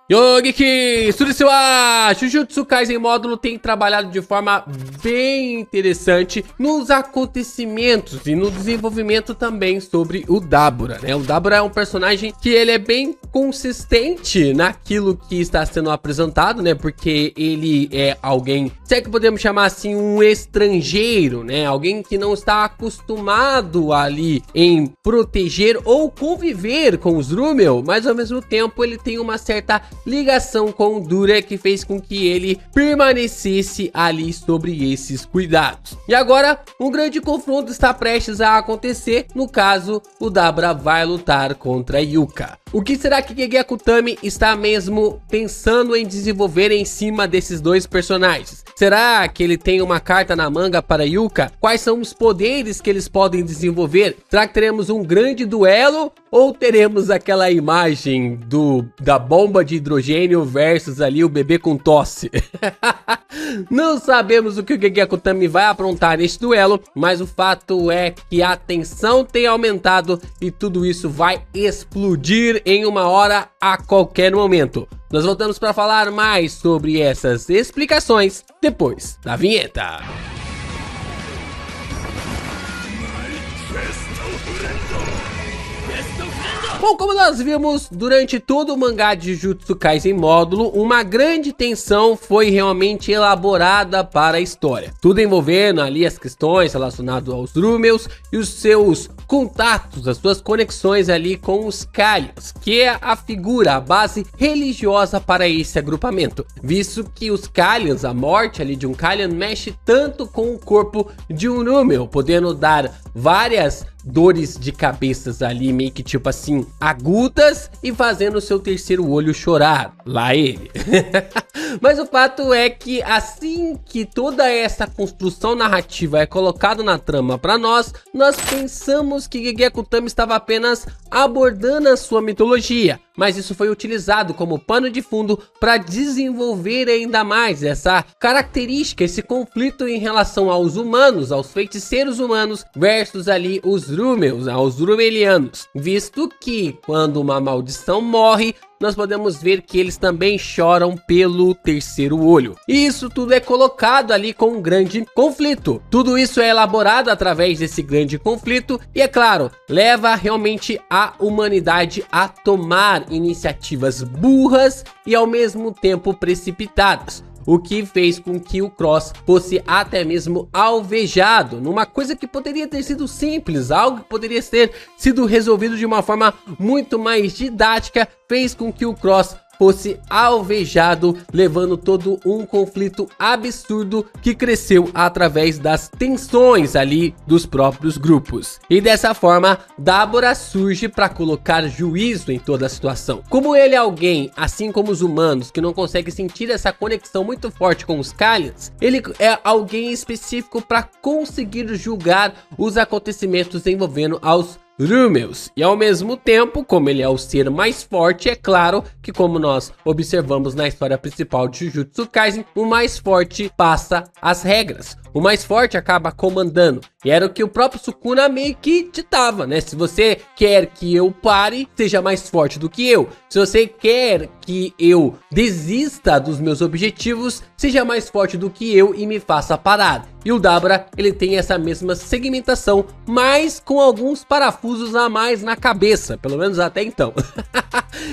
Yogi Surisuwa! Jujutsu Kaisen módulo tem trabalhado de forma bem interessante nos acontecimentos e no desenvolvimento também sobre o Dabura, né? O Dabura é um personagem que ele é bem consistente naquilo que está sendo apresentado, né? Porque ele é alguém, se é que podemos chamar assim, um estrangeiro, né? Alguém que não está acostumado ali em proteger ou conviver com os Rumel, mas ao mesmo tempo ele tem uma certa ligação com o Dura que fez com que ele permanecesse ali sobre esses cuidados. E agora, um grande confronto está prestes a acontecer. No caso, o Dabura vai lutar contra Yuka. O que será que Gege Akutami está mesmo pensando em desenvolver em cima desses dois personagens? Será que ele tem uma carta na manga para Yuka? Quais são os poderes que eles podem desenvolver? Será que teremos um grande duelo? Ou teremos aquela imagem da bomba de hidrogênio versus ali o bebê com tosse? Não sabemos o que o Gege Akutami vai aprontar neste duelo, mas o fato é que a tensão tem aumentado e tudo isso vai explodir em uma hora a qualquer momento. Nós voltamos para falar mais sobre essas explicações depois da vinheta. Bom, como nós vimos durante todo o mangá de Jujutsu Kaisen módulo, uma grande tensão foi realmente elaborada para a história. Tudo envolvendo ali as questões relacionadas aos Rumels e os seus contatos, as suas conexões ali com os Kalyans, que é a figura, a base religiosa para esse agrupamento. Visto que os Kalyans, a morte ali de um Kalyan mexe tanto com o corpo de um Rumel, podendo dar várias dores de cabeças ali, meio que tipo assim, agudas e fazendo o seu terceiro olho chorar. Lá ele. Mas o fato é que assim que toda essa construção narrativa é colocada na trama para nós pensamos que Gege Akutami estava apenas abordando a sua mitologia. Mas isso foi utilizado como pano de fundo para desenvolver ainda mais essa característica, esse conflito em relação aos humanos, aos feiticeiros humanos versus ali os Rumels, aos Rumelianos. Visto que quando uma maldição morre, nós podemos ver que eles também choram pelo terceiro olho. E isso tudo é colocado ali com um grande conflito. Tudo isso é elaborado através desse grande conflito e, é claro, leva realmente a humanidade a tomar iniciativas burras e ao mesmo tempo precipitadas. O que fez com que o Cross fosse até mesmo alvejado numa coisa que poderia ter sido simples, algo que poderia ter sido resolvido de uma forma muito mais didática, fez com que o Cross fosse alvejado, levando todo um conflito absurdo que cresceu através das tensões ali dos próprios grupos. E dessa forma, Dabura surge para colocar juízo em toda a situação. Como ele é alguém, assim como os humanos, que não consegue sentir essa conexão muito forte com os Kalyans, ele é alguém específico para conseguir julgar os acontecimentos envolvendo aos Rumels. E ao mesmo tempo, como ele é o ser mais forte, é claro que, como nós observamos na história principal de Jujutsu Kaisen, o mais forte passa as regras. O mais forte acaba comandando. E era o que o próprio Sukuna meio que ditava, né? Se você quer que eu pare, seja mais forte do que eu. Se você quer que eu desista dos meus objetivos, seja mais forte do que eu e me faça parar. E o Dabura, ele tem essa mesma segmentação, mas com alguns parafusos a mais na cabeça, pelo menos até então.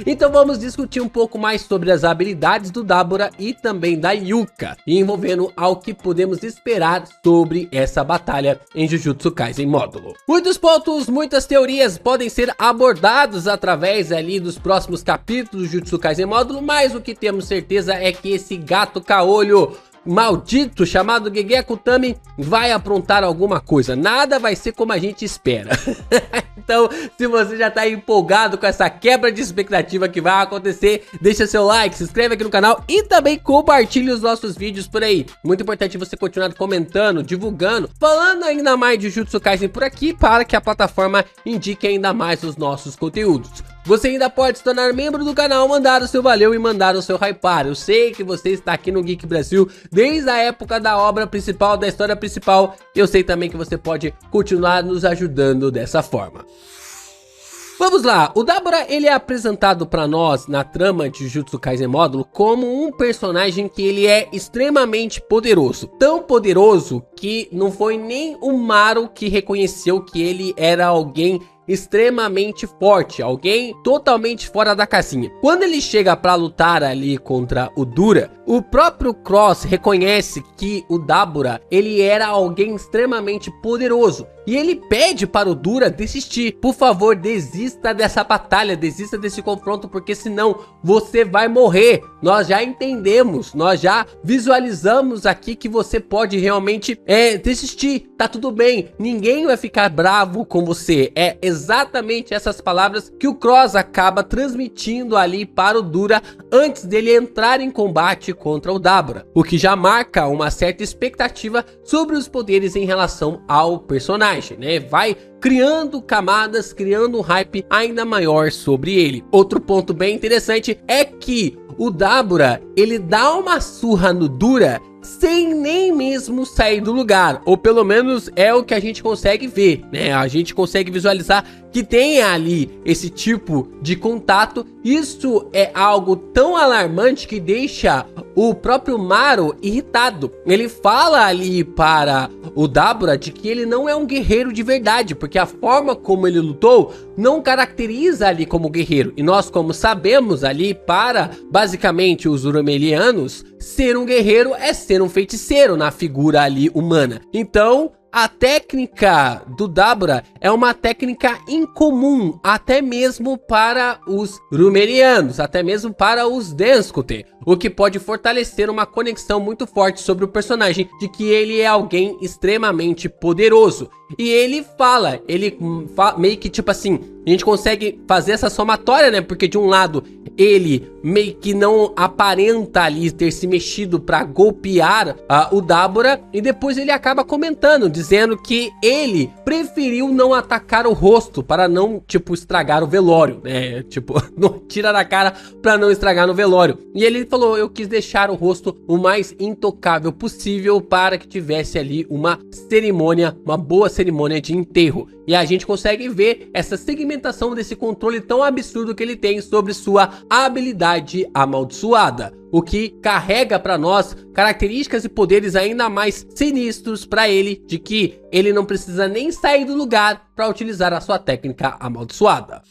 Então vamos discutir um pouco mais sobre as habilidades do Dabura e também da Yuka, envolvendo ao que podemos esperar sobre essa batalha em Jujutsu Kaisen módulo. Muitos pontos, muitas teorias podem ser abordados através ali dos próximos capítulos do Jujutsu Kaisen módulo, mas o que temos certeza é que esse gato caolho maldito chamado Gege Akutami vai aprontar alguma coisa. Nada vai ser como a gente espera. Então, se você já tá empolgado com essa quebra de expectativa que vai acontecer, deixa seu like, se inscreve aqui no canal e também compartilhe os nossos vídeos por aí. Muito importante você continuar comentando, divulgando, falando ainda mais de Jujutsu Kaisen por aqui para que a plataforma indique ainda mais os nossos conteúdos. Você ainda pode se tornar membro do canal, mandar o seu valeu e mandar o seu hypar. Eu sei que você está aqui no Geek Brasil desde a época da obra principal, da história principal. Eu sei também que você pode continuar nos ajudando dessa forma. Vamos lá, o Dabura ele é apresentado pra nós na trama de Jujutsu Kaisen Módulo como um personagem que ele é extremamente poderoso. Tão poderoso que não foi nem o Maru que reconheceu que ele era alguém extremamente forte, alguém totalmente fora da casinha. Quando ele chega pra lutar ali contra o Dura, o próprio Cross reconhece que o Dabura, ele era alguém extremamente poderoso. E ele pede para o Dura desistir. Por favor, desista dessa batalha, desista desse confronto, porque senão você vai morrer. Nós já entendemos, nós já visualizamos aqui que você pode realmente desistir. Tá tudo bem, ninguém vai ficar bravo com você. É exatamente essas palavras que o Cross acaba transmitindo ali para o Dura antes dele entrar em combate contra o Dabura. O que já marca uma certa expectativa sobre os poderes em relação ao personagem, né? Vai criando camadas, criando um hype ainda maior sobre ele. Outro ponto bem interessante é que o Dabura, ele dá uma surra no Dura sem nem mesmo sair do lugar, ou pelo menos é o que a gente consegue ver, né? A gente consegue visualizar que tem ali esse tipo de contato. Isso é algo tão alarmante que deixa o próprio Maru irritado. Ele fala ali para o Dabura de que ele não é um guerreiro de verdade, porque a forma como ele lutou não caracteriza ali como guerreiro. E nós, como sabemos ali, para basicamente os urumelianos, ser um guerreiro é ser um feiticeiro na figura ali humana. Então a técnica do Dabura é uma técnica incomum, até mesmo para os Rumelianos, até mesmo para os Denskute, o que pode fortalecer uma conexão muito forte sobre o personagem, de que ele é alguém extremamente poderoso. E ele fala meio que tipo assim, a gente consegue fazer essa somatória, né? Porque de um lado ele meio que não aparenta ali ter se mexido para golpear o Dabura, e depois ele acaba comentando, dizendo que ele preferiu não atacar o rosto para não, tipo, estragar o velório, né? Tipo, não tira da cara para não estragar no velório. E ele falou, eu quis deixar o rosto o mais intocável possível para que tivesse ali uma cerimônia, uma boa cerimônia de enterro. E a gente consegue ver essa segmentação desse controle tão absurdo que ele tem sobre sua habilidade amaldiçoada, o que carrega para nós características e poderes ainda mais sinistros para ele, de que ele não precisa nem sair do lugar para utilizar a sua técnica amaldiçoada.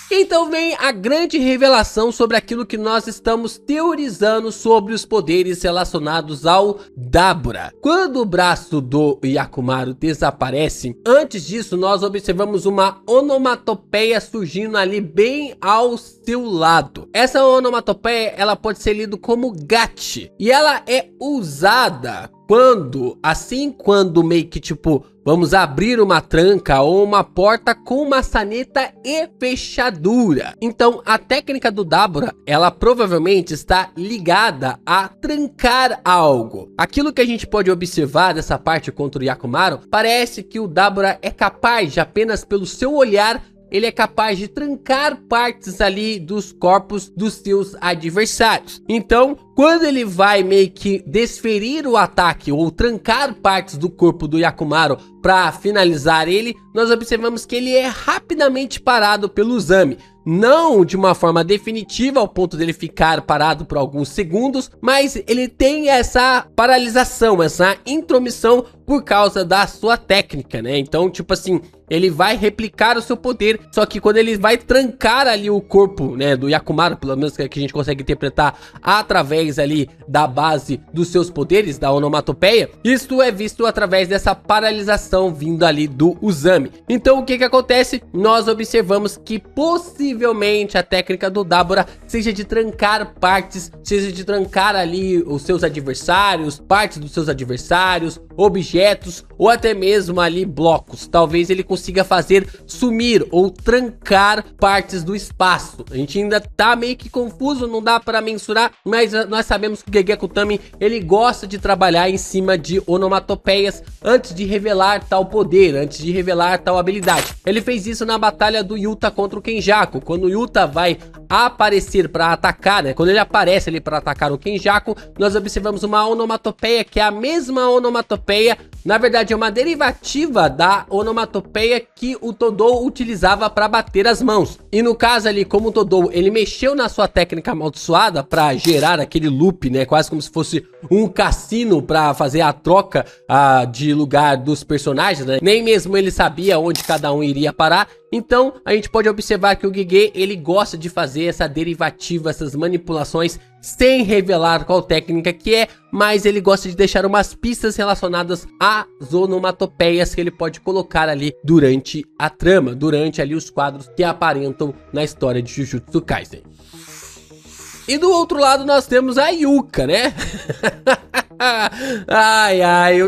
Então vem a grande revelação sobre aquilo que nós estamos teorizando sobre os poderes relacionados ao Dabura. Quando o braço do Yakumaru desaparece, antes disso nós observamos uma onomatopeia surgindo ali bem ao seu lado. Essa onomatopeia, ela pode ser lida como gachi, e ela é usada quando meio que tipo, vamos abrir uma tranca ou uma porta com maçaneta e fechadura. Então a técnica do Dabura, ela provavelmente está ligada a trancar algo. Aquilo que a gente pode observar dessa parte contra o Yakumaru, parece que o Dabura é capaz de, apenas pelo seu olhar, ele é capaz de trancar partes ali dos corpos dos seus adversários. Então, quando ele vai meio que desferir o ataque ou trancar partes do corpo do Yakumaru para finalizar ele, nós observamos que ele é rapidamente parado pelo Uzami. Não de uma forma definitiva ao ponto dele ficar parado por alguns segundos, mas ele tem essa paralisação, essa intromissão por causa da sua técnica, né? Então, tipo assim, ele vai replicar o seu poder, só que quando ele vai trancar ali o corpo, né, do Yakumaru, pelo menos que a gente consegue interpretar através ali da base dos seus poderes, da onomatopeia, isto é visto através dessa paralisação vindo ali do Uzami. Então o que acontece? Nós observamos que possivelmente a técnica do Dabura seja de trancar partes, seja de trancar ali os seus adversários, partes dos seus adversários, objetos ou até mesmo ali blocos. Talvez ele consiga fazer sumir ou trancar partes do espaço. A gente ainda tá meio que confuso, não dá para mensurar, mas nós sabemos que o Gege Akutami, ele gosta de trabalhar em cima de onomatopeias antes de revelar tal poder, antes de revelar tal habilidade. Ele fez isso na batalha do Yuta contra o Kenjaku, quando o Yuta vai aparecer para atacar, né? Quando ele aparece ali para atacar o Kenjaku, nós observamos uma onomatopeia que é a mesma onomatopeia. Na verdade, é uma derivativa da onomatopeia que o Todou utilizava para bater as mãos. E no caso ali, como o Todou, ele mexeu na sua técnica amaldiçoada para gerar aquele loop, né? Quase como se fosse um cassino para fazer a troca de lugar dos personagens, né? Nem mesmo ele sabia onde cada um iria parar. Então, a gente pode observar que o Gege, ele gosta de fazer essa derivativa, essas manipulações, sem revelar qual técnica que é, mas ele gosta de deixar umas pistas relacionadas às onomatopeias que ele pode colocar ali durante a trama, durante ali os quadros que aparentam na história de Jujutsu Kaisen. E do outro lado nós temos a Yuka, né?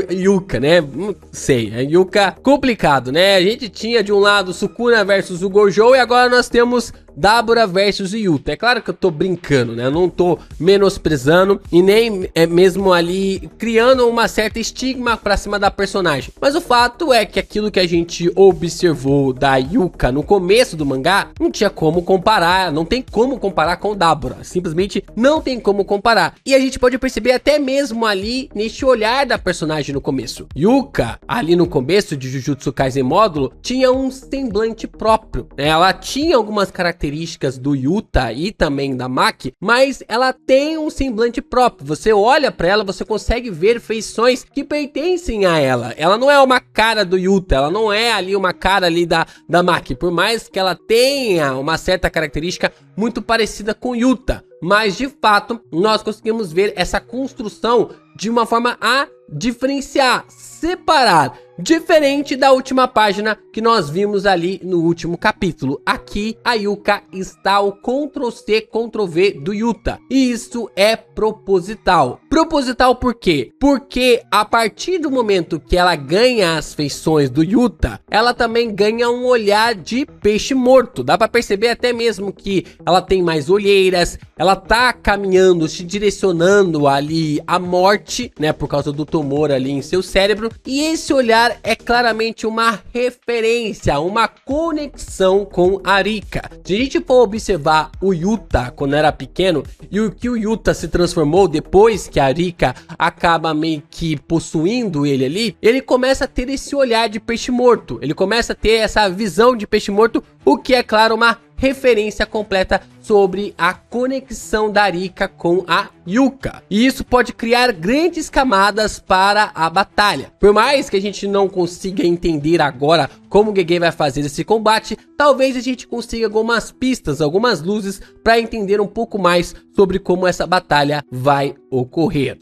Yuka, né? Não sei, a Yuka complicado, né? A gente tinha de um lado Sukuna versus o Gojo e agora nós temos Dabura versus Yuta. É claro que eu tô brincando, né? Eu não tô menosprezando e nem mesmo ali criando uma certa estigma pra cima da personagem. Mas o fato é que aquilo que a gente observou da Yuka no começo do mangá, não tinha como comparar, não tem como comparar com Dabura. Simplesmente não tem como comparar. E a gente pode perceber até mesmo ali neste olhar da personagem no começo. Yuka, ali no começo de Jujutsu Kaisen Módulo, tinha um semblante próprio, né? Ela tinha algumas características do Yuta e também da Maki, mas ela tem um semblante próprio. Você olha pra ela, você consegue ver feições que pertencem a ela. Ela não é uma cara do Yuta, ela não é ali uma cara ali da Maki, por mais que ela tenha uma certa característica muito parecida com Yuta. Mas de fato, nós conseguimos ver essa construção de uma forma a diferenciar, separar, diferente da última página que nós vimos ali no último capítulo. Aqui a Yuka está o Ctrl+C, Ctrl+V do Yuta. E isso é proposital. Proposital por quê? Porque a partir do momento que ela ganha as feições do Yuta, ela também ganha um olhar de peixe morto. Dá pra perceber até mesmo que ela tem mais olheiras, ela tá caminhando, se direcionando ali à morte, né, por causa do tumor ali em seu cérebro. E esse olhar é claramente uma referência, uma conexão com a Rika. Se a gente for observar o Yuta quando era pequeno e o que o Yuta se transformou depois que a Rika acaba meio que possuindo ele ali, ele começa a ter esse olhar de peixe morto, ele começa a ter essa visão de peixe morto, o que é claro uma referência completa sobre a conexão da Rika com a Yuka. E isso pode criar grandes camadas para a batalha. Por mais que a gente não consiga entender agora como o Gege vai fazer esse combate, talvez a gente consiga algumas pistas, algumas luzes para entender um pouco mais sobre como essa batalha vai ocorrer.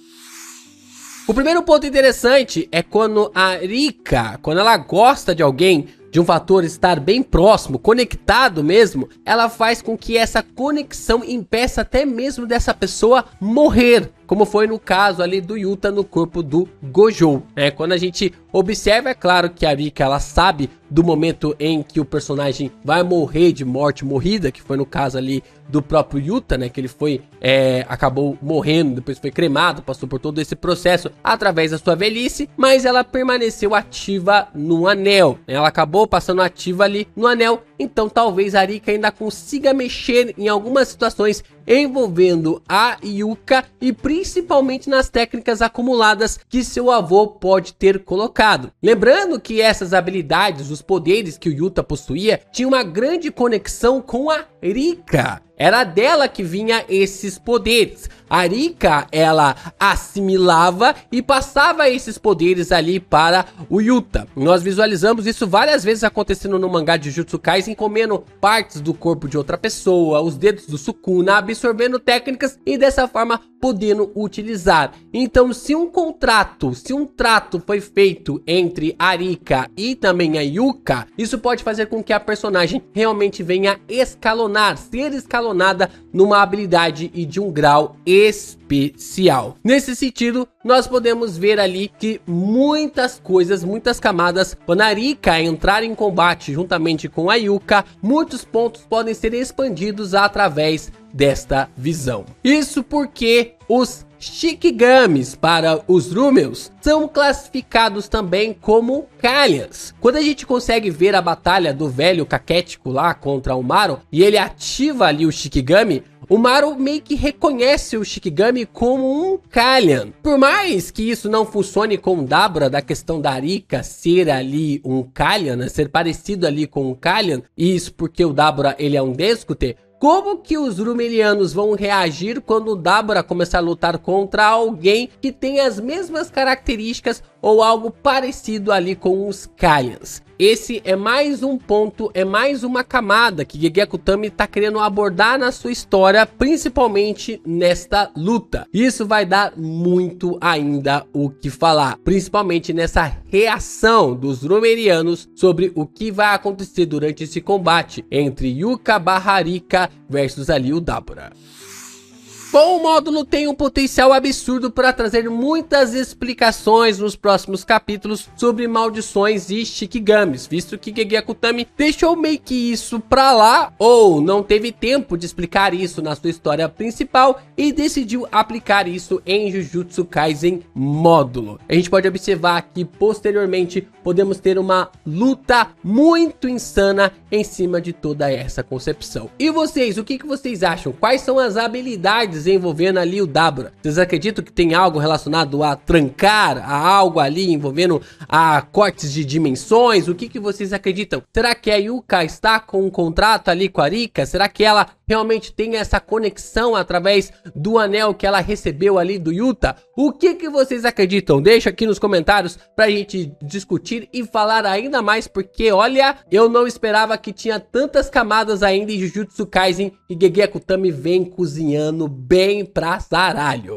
O primeiro ponto interessante é quando a Rika, quando ela gosta de alguém, de um fator estar bem próximo, conectado mesmo, ela faz com que essa conexão impeça até mesmo dessa pessoa morrer, como foi no caso ali do Yuta no corpo do Gojo, né? Quando a gente observa, é claro que a Rika, ela sabe do momento em que o personagem vai morrer de morte morrida, que foi no caso ali do próprio Yuta, né? Que ele foi, acabou morrendo, depois foi cremado, passou por todo esse processo através da sua velhice, mas ela permaneceu ativa no anel, né? Ela acabou passando ativa ali no anel, então talvez a Rika ainda consiga mexer em algumas situações envolvendo a Yuka e principalmente nas técnicas acumuladas que seu avô pode ter colocado. Lembrando que essas habilidades, os poderes que o Yuta possuía, tinha uma grande conexão com a Rika. Era dela que vinha esses poderes. A Rika, ela assimilava e passava esses poderes ali para o Yuta. Nós visualizamos isso várias vezes acontecendo no mangá de Jujutsu Kaisen, comendo partes do corpo de outra pessoa, os dedos do Sukuna, absorvendo técnicas e dessa forma podendo utilizar. Então, se um trato foi feito entre a Rika e também a Yuka, isso pode fazer com que a personagem realmente venha escalonar, ser escalonada numa habilidade e de um grau especial. Nesse sentido, nós podemos ver ali que muitas coisas, muitas camadas, quando a Rika entrar em combate juntamente com a Yuka, muitos pontos podem ser expandidos através desta visão. Isso porque os Shikigamis para os Rumeus são classificados também como Kalyans. Quando a gente consegue ver a batalha do velho caquético lá contra o Maro e ele ativa ali o Shikigami, o Maro meio que reconhece o Shikigami como um Kalyan. Por mais que isso não funcione com o Dabura, da questão da Rika ser ali um Kalyan, né, ser parecido ali com um Kalyan, e isso porque o Dabura ele é um Descute, como que os Rumelianos vão reagir quando o Dabura começar a lutar contra alguém que tem as mesmas características ou algo parecido ali com os Kalyans? Esse é mais um ponto, é mais uma camada que Gege Akutami tá querendo abordar na sua história, principalmente nesta luta. Isso vai dar muito ainda o que falar, principalmente nessa reação dos Rumelianos sobre o que vai acontecer durante esse combate entre Yuka / Rika versus ali o Dabura. Bom, o módulo tem um potencial absurdo para trazer muitas explicações nos próximos capítulos sobre maldições e Shikigamis, visto que Gege Akutami deixou meio que isso pra lá, ou não teve tempo de explicar isso na sua história principal e decidiu aplicar isso em Jujutsu Kaisen módulo. A gente pode observar que posteriormente podemos ter uma luta muito insana em cima de toda essa concepção. E vocês, o que vocês acham? Quais são as habilidades envolvendo ali o Dabura? Vocês acreditam que tem algo relacionado a trancar, a algo ali envolvendo a cortes de dimensões? O que vocês acreditam? Será que a Yuka está com um contrato ali com a Rika? Será que ela realmente tem essa conexão através do anel que ela recebeu ali do Yuta? O que vocês acreditam? Deixa aqui nos comentários pra gente discutir e falar ainda mais, porque olha, eu não esperava que tinha tantas camadas ainda em Jujutsu Kaisen e Gege Akutami vem cozinhando bem pra zaralho.